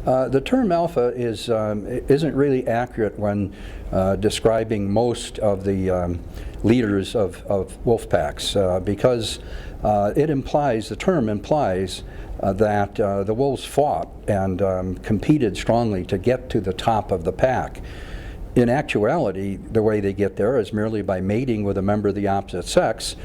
The term alpha isn't really accurate when describing most of the leaders of wolf packs because the term implies that the wolves fought and competed strongly to get to the top of the pack. In actuality, the way they get there is merely by mating with a member of the opposite sex,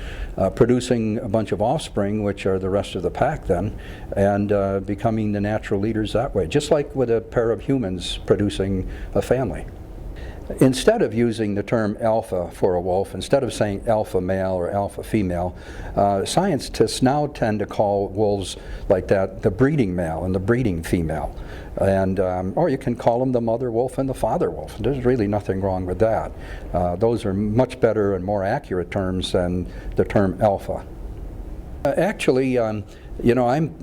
producing a bunch of offspring, which are the rest of the pack then, and becoming the natural leaders that way, just like with a pair of humans producing a family. Instead of using the term alpha for a wolf, instead of saying alpha male or alpha female, scientists now tend to call wolves like that the breeding male and the breeding female. And, or you can call them the mother wolf and the father wolf. There's really nothing wrong with that. Those are much better and more accurate terms than the term alpha. Actually, you know, I'm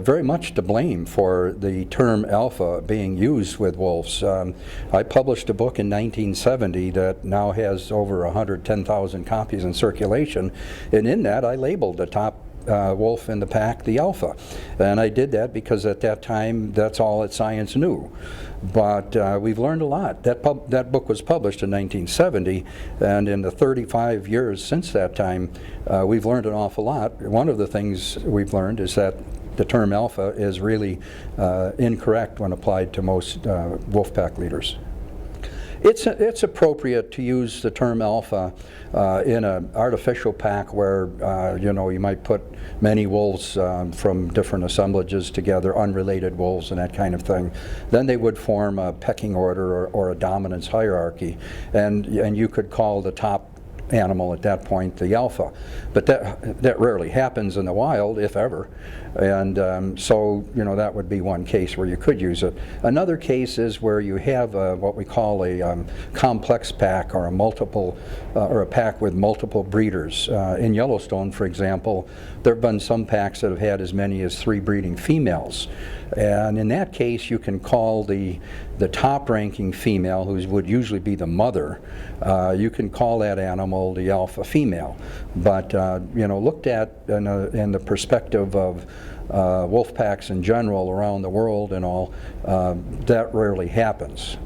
very much to blame for the term alpha being used with wolves. I published a book in 1970 that now has over 110,000 copies in circulation, and in that I labeled the top wolf in the pack the alpha. And I did that because at that time that's all that science knew. But we've learned a lot. That book was published in 1970, and in the 35 years since that time we've learned an awful lot. One of the things we've learned is that the term alpha is really incorrect when applied to most wolf pack leaders. It's appropriate to use the term alpha in an artificial pack where you know, you might put many wolves from different assemblages together, unrelated wolves and that kind of thing. Then they would form a pecking order or a dominance hierarchy, and you could call the top animal at that point the alpha. But that rarely happens in the wild, if ever. And so, you know, that would be one case where you could use it. Another case is where you have what we call a complex pack, or a pack with multiple breeders. In Yellowstone, for example, there have been some packs that have had as many as 3 breeding females. And in that case, you can call the top-ranking female, who would usually be the mother, you can call that animal the alpha female. But you know, looked at in the perspective of wolf packs in general around the world and all, that rarely happens.